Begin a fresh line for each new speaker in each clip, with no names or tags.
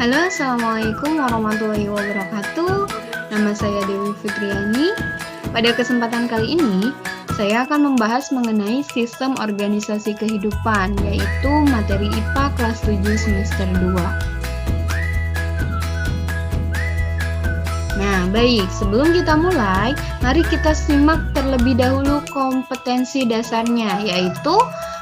Halo, Assalamualaikum warahmatullahi wabarakatuh. Nama saya Dewi Fitriani. Pada kesempatan kali ini, saya akan membahas mengenai sistem organisasi kehidupan, yaitu materi IPA kelas 7 semester 2. Nah, baik, sebelum kita mulai, mari kita simak terlebih dahulu kompetensi dasarnya, yaitu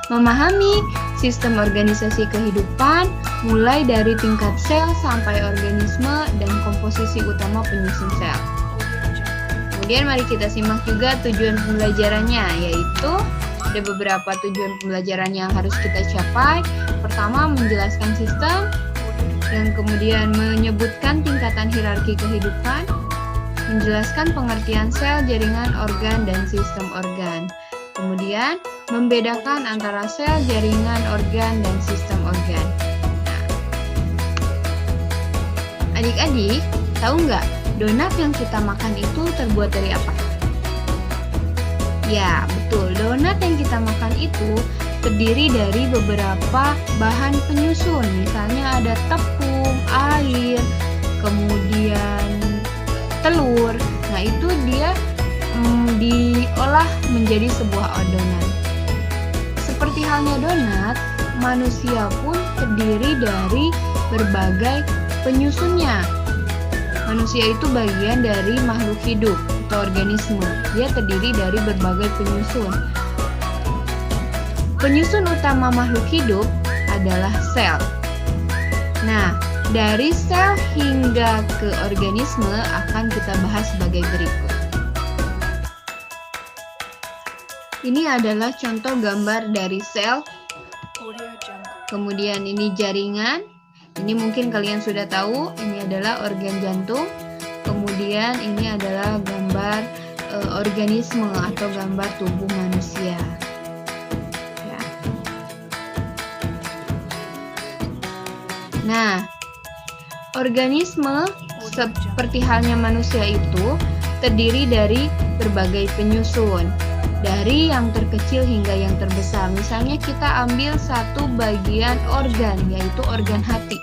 memahami sistem organisasi kehidupan, mulai dari tingkat sel sampai organisme dan komposisi utama penyusun sel. Kemudian mari kita simak juga tujuan pembelajarannya, yaitu ada beberapa tujuan pembelajaran yang harus kita capai. Pertama, menjelaskan sistem, dan kemudian menyebutkan tingkatan hierarki kehidupan, menjelaskan pengertian sel, jaringan, organ, dan sistem organ. Kemudian, membedakan antara sel, jaringan, organ, dan sistem organ. Nah, adik-adik, tahu nggak donat yang kita makan itu terbuat dari apa? Ya, betul. Donat yang kita makan itu terdiri dari beberapa bahan penyusun. Misalnya ada tepung, air, kemudian telur. Nah, itu dia diolah menjadi sebuah adonan. Seperti halnya donat, manusia pun terdiri dari berbagai penyusunnya. Manusia itu bagian dari makhluk hidup atau organisme. Dia terdiri dari berbagai penyusun. Penyusun utama makhluk hidup adalah sel. Nah, dari sel hingga ke organisme akan kita bahas sebagai berikut. Ini adalah contoh gambar dari sel. Kemudian ini jaringan. Ini mungkin kalian sudah tahu, ini adalah organ jantung. Kemudian ini adalah gambar organisme atau gambar tubuh manusia. Ya. Nah, organisme seperti halnya manusia itu terdiri dari berbagai penyusun. Dari yang terkecil hingga yang terbesar. Misalnya kita ambil satu bagian organ, yaitu organ hati.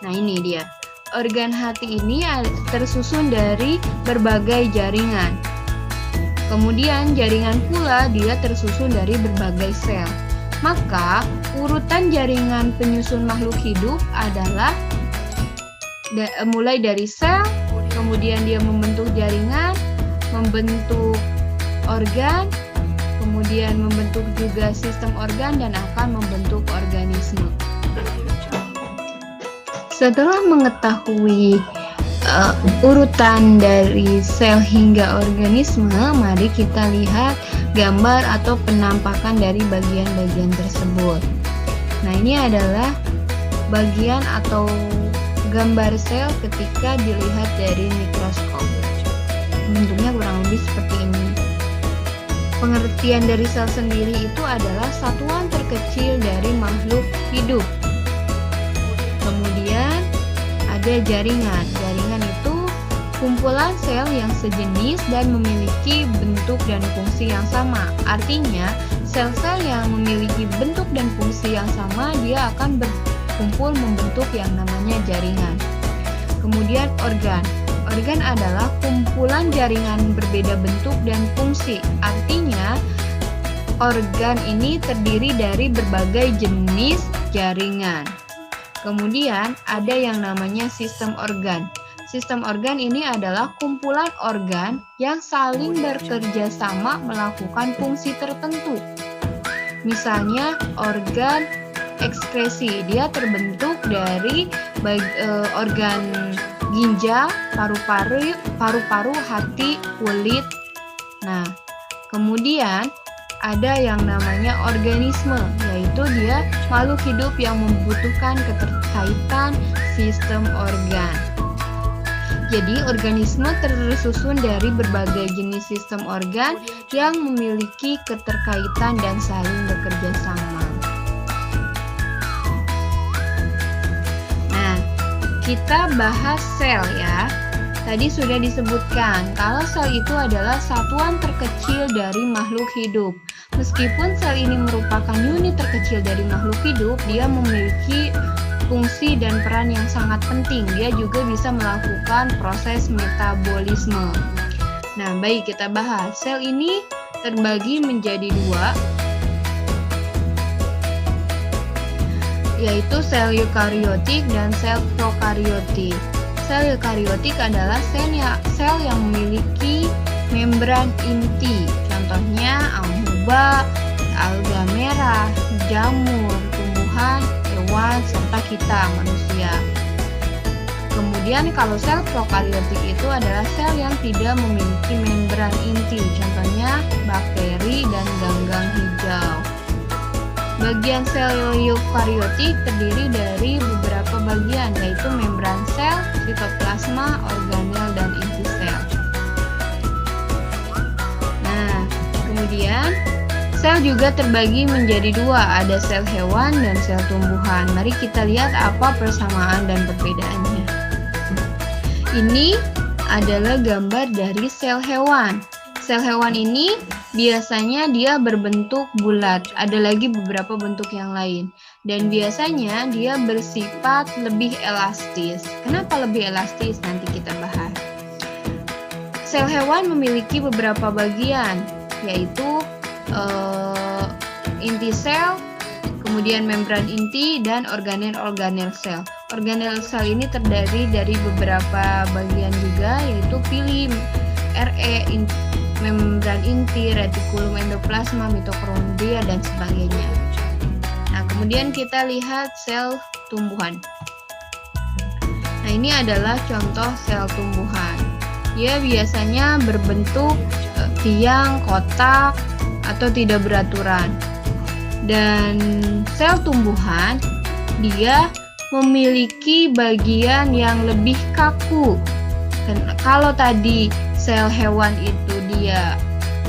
Nah, ini dia. Organ hati ini tersusun dari berbagai jaringan. Kemudian jaringan pula dia tersusun dari berbagai sel. Maka urutan jaringan penyusun makhluk hidup adalah mulai dari sel, kemudian dia membentuk jaringan, membentuk organ, kemudian membentuk juga sistem organ dan akan membentuk organisme. Setelah mengetahui urutan dari sel hingga organisme, mari kita lihat gambar atau penampakan dari bagian-bagian tersebut. Nah, ini adalah bagian atau gambar sel ketika dilihat dari mikroskop. Bentuknya kurang lebih seperti ini. Pengertian dari sel sendiri itu adalah satuan terkecil dari makhluk hidup. Kemudian ada jaringan. Jaringan itu kumpulan sel yang sejenis dan memiliki bentuk dan fungsi yang sama. Artinya, sel-sel yang memiliki bentuk dan fungsi yang sama, dia akan berkumpul membentuk yang namanya jaringan. Kemudian organ. Organ adalah kumpulan jaringan berbeda bentuk dan fungsi. Artinya, organ ini terdiri dari berbagai jenis jaringan. Kemudian, ada yang namanya sistem organ. Sistem organ ini adalah kumpulan organ yang saling bekerja sama melakukan fungsi tertentu. Misalnya, organ ekskresi, dia terbentuk dari organ ginjal, paru-paru, hati, kulit. Nah, kemudian ada yang namanya organisme, yaitu dia makhluk hidup yang membutuhkan keterkaitan sistem organ. Jadi, organisme tersusun dari berbagai jenis sistem organ yang memiliki keterkaitan dan saling bekerja sama. Kita bahas sel ya. Tadi sudah disebutkan kalau sel itu adalah satuan terkecil dari makhluk hidup. Meskipun sel ini merupakan unit terkecil dari makhluk hidup, dia memiliki fungsi dan peran yang sangat penting. Dia juga bisa melakukan proses metabolisme. Nah, baik, kita bahas. Sel ini terbagi menjadi dua, yaitu sel eukariotik dan sel prokariotik. Sel eukariotik adalah sel yang memiliki membran inti. Contohnya amoeba, alga merah, jamur, tumbuhan, hewan, serta kita, manusia. Kemudian kalau sel prokariotik itu adalah sel yang tidak memiliki membran inti. Contohnya bakteri dan ganggang hijau. Bagian sel eukariotik terdiri dari beberapa bagian, yaitu membran sel, sitoplasma, organel, dan inti sel. Nah, kemudian sel juga terbagi menjadi dua, ada sel hewan dan sel tumbuhan. Mari kita lihat apa persamaan dan perbedaannya. Ini adalah gambar dari sel hewan. Sel hewan ini biasanya dia berbentuk bulat, ada lagi beberapa bentuk yang lain. Dan biasanya dia bersifat lebih elastis. Kenapa lebih elastis? Nanti kita bahas. Sel hewan memiliki beberapa bagian, yaitu inti sel, kemudian membran inti, dan organel sel. Organel sel ini terdiri dari beberapa bagian juga, yaitu pili, membran inti, retikulum endoplasma, mitokondria, dan sebagainya. Nah, kemudian kita lihat sel tumbuhan. Nah, ini adalah contoh sel tumbuhan. Dia biasanya berbentuk tiang, kotak, atau tidak beraturan. Dan sel tumbuhan dia memiliki bagian yang lebih kaku. Kalau tadi sel hewan itu dia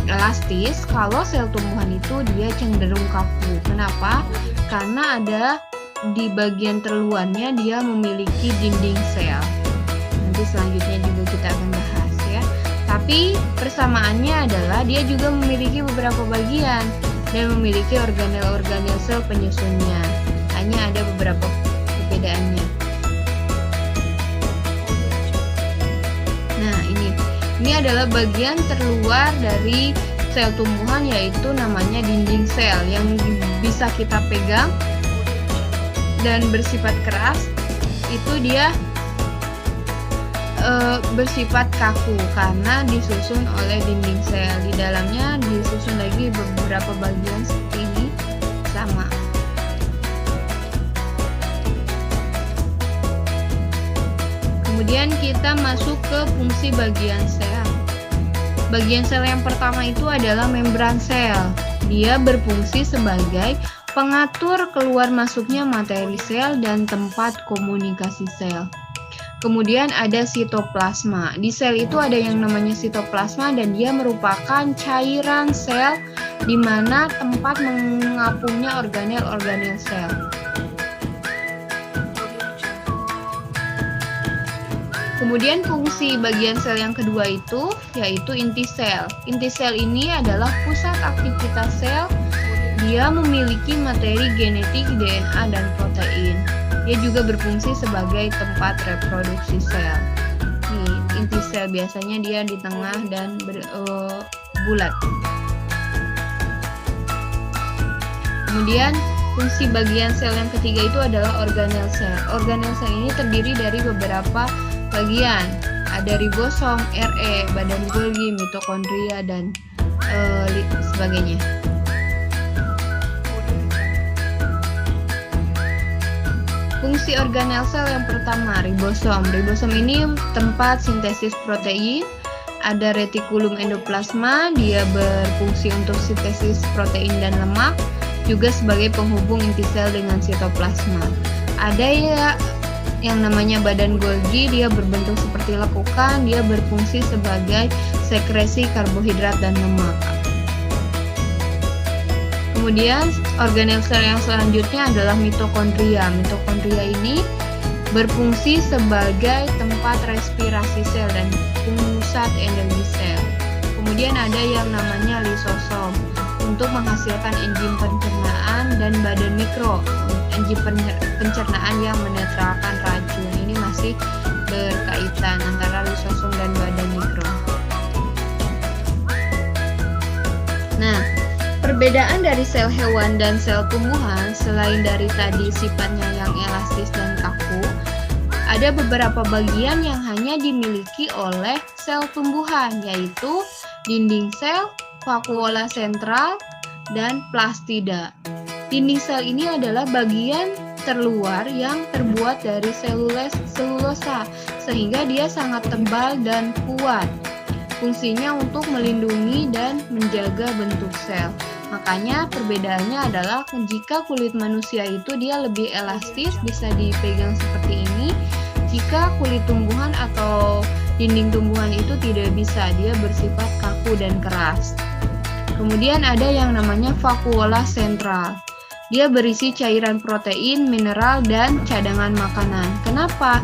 elastis, kalau sel tumbuhan itu dia cenderung kaku. Kenapa? Karena ada di bagian terluarnya dia memiliki dinding sel. Nanti selanjutnya juga kita akan bahas ya. Tapi persamaannya adalah dia juga memiliki beberapa bagian dan memiliki organel sel penyusunnya. Hanya ada beberapa perbedaannya. Nah, ini adalah bagian terluar dari sel tumbuhan, yaitu namanya dinding sel yang bisa kita pegang dan bersifat keras. Itu dia bersifat kaku karena disusun oleh dinding sel. Di dalamnya disusun lagi beberapa bagian seperti ini sama. Kemudian kita masuk ke fungsi bagian sel. Bagian sel yang pertama itu adalah membran sel. Dia berfungsi sebagai pengatur keluar masuknya materi sel dan tempat komunikasi sel. Kemudian ada sitoplasma. Di sel itu ada yang namanya sitoplasma dan dia merupakan cairan sel di mana tempat mengapungnya organel sel. Kemudian fungsi bagian sel yang kedua itu yaitu inti sel. Inti sel ini adalah pusat aktivitas sel. Dia memiliki materi genetik, DNA, dan protein. Dia juga berfungsi sebagai tempat reproduksi sel. Nih, inti sel biasanya dia di tengah dan bulat. Kemudian fungsi bagian sel yang ketiga itu adalah organel sel. Organel sel ini terdiri dari beberapa bagian. Ada ribosom, RE, badan Golgi, mitokondria, dan sebagainya. Fungsi organel sel yang pertama, ribosom. Ribosom ini tempat sintesis protein. Ada retikulum endoplasma, dia berfungsi untuk sintesis protein dan lemak, juga sebagai penghubung inti sel dengan sitoplasma. Ada ya yang namanya badan Golgi, dia berbentuk seperti lekukan, dia berfungsi sebagai sekresi karbohidrat dan lemak. Kemudian organel sel yang selanjutnya adalah mitokondria. Mitokondria ini berfungsi sebagai tempat respirasi sel dan pusat energi sel. Kemudian ada yang namanya lisosom untuk menghasilkan enzim pencernaan dan badan mikro. enzim pencernaan yang menetralkan racun. Ini masih berkaitan antara lisosom dan badan mikro. Nah, perbedaan dari sel hewan dan sel tumbuhan selain dari tadi sifatnya yang elastis dan kaku, ada beberapa bagian yang hanya dimiliki oleh sel tumbuhan, yaitu dinding sel, vakuola sentral, dan plastida. Dinding sel ini adalah bagian terluar yang terbuat dari selulosa, sehingga dia sangat tebal dan kuat. Fungsinya untuk melindungi dan menjaga bentuk sel. Makanya perbedaannya adalah jika kulit manusia itu dia lebih elastis, bisa dipegang seperti ini. Jika kulit tumbuhan atau dinding tumbuhan itu tidak bisa, dia bersifat kaku dan keras. Kemudian ada yang namanya vakuola sentral. Dia berisi cairan protein, mineral, dan cadangan makanan. Kenapa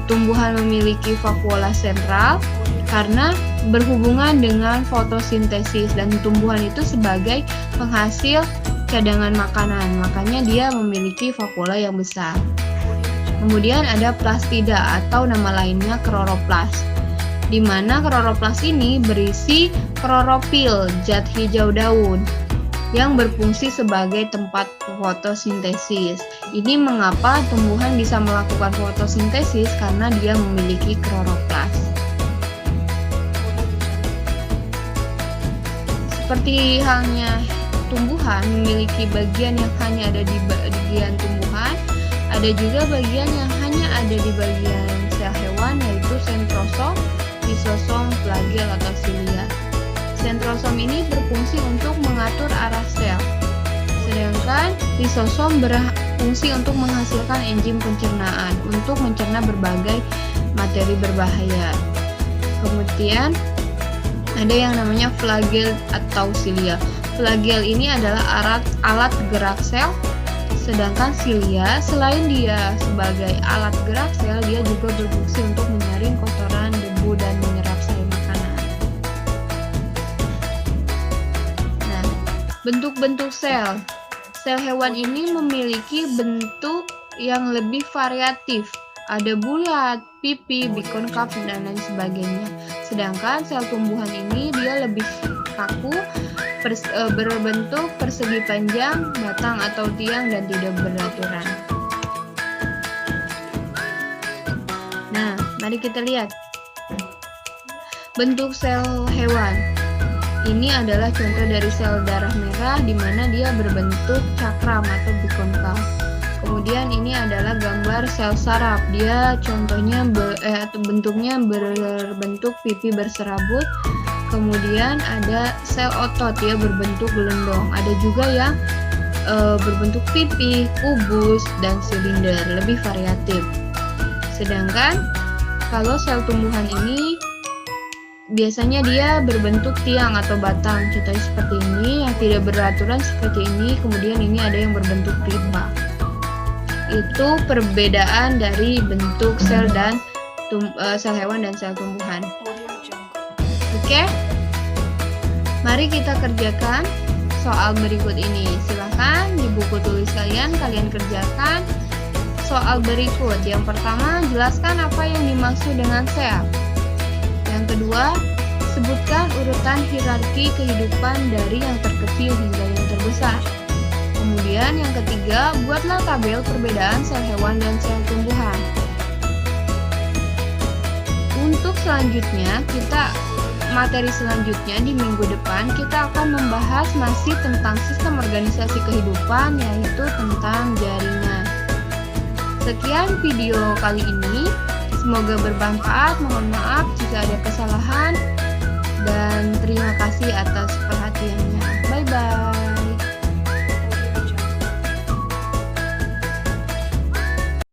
tumbuhan memiliki vakuola sentral? Karena berhubungan dengan fotosintesis dan tumbuhan itu sebagai penghasil cadangan makanan. Makanya dia memiliki vakuola yang besar. Kemudian ada plastida atau nama lainnya kloroplas, di mana kloroplas ini berisi klorofil, zat hijau daun, yang berfungsi sebagai tempat fotosintesis. Ini mengapa tumbuhan bisa melakukan fotosintesis, karena dia memiliki kloroplas. Seperti halnya tumbuhan memiliki bagian yang hanya ada di bagian tumbuhan, ada juga bagian yang hanya ada di bagian sel hewan, yaitu sentrosom, lisosom, flagel atau silia. Sentrosom ini berfungsi untuk mengatur arah sel, sedangkan lisosom berfungsi untuk menghasilkan enzim pencernaan untuk mencerna berbagai materi berbahaya. Kemudian ada yang namanya flagel atau silia. Flagel ini adalah alat gerak sel, sedangkan silia selain dia sebagai alat gerak sel, dia juga berfungsi untuk menyaring kotoran, debu, dan menyerap sel makanan. Nah, bentuk-bentuk sel. Sel hewan ini memiliki bentuk yang lebih variatif. Ada bulat, pipi, bikonkav, dan lain sebagainya. Sedangkan sel tumbuhan ini dia lebih kaku, berbentuk persegi panjang, batang atau tiang, dan tidak beraturan. Nah, mari kita lihat bentuk sel hewan. Ini adalah contoh dari sel darah merah, di mana dia berbentuk cakram atau bikonkav. Kemudian ini adalah gambar sel saraf. Dia contohnya bentuknya berbentuk pipi berserabut. Kemudian ada sel otot, dia berbentuk gelondong. Ada juga yang berbentuk pipi, kubus, dan silinder, lebih variatif. Sedangkan kalau sel tumbuhan ini biasanya dia berbentuk tiang atau batang, contohnya seperti ini, yang tidak beraturan seperti ini. Kemudian ini ada yang berbentuk pipa. Itu perbedaan dari bentuk sel dan sel hewan dan sel tumbuhan. Oke, mari kita kerjakan soal berikut ini. Silahkan di buku tulis kalian kerjakan soal berikut. Yang pertama, jelaskan apa yang dimaksud dengan sel. Yang kedua, sebutkan urutan hierarki kehidupan dari yang terkecil hingga yang terbesar. Kemudian yang ketiga, buatlah tabel perbedaan sel hewan dan sel tumbuhan. Untuk selanjutnya, materi selanjutnya di minggu depan kita akan membahas masih tentang sistem organisasi kehidupan, yaitu tentang jaringan. Sekian video kali ini, semoga bermanfaat. Mohon maaf jika ada kesalahan, dan terima kasih atas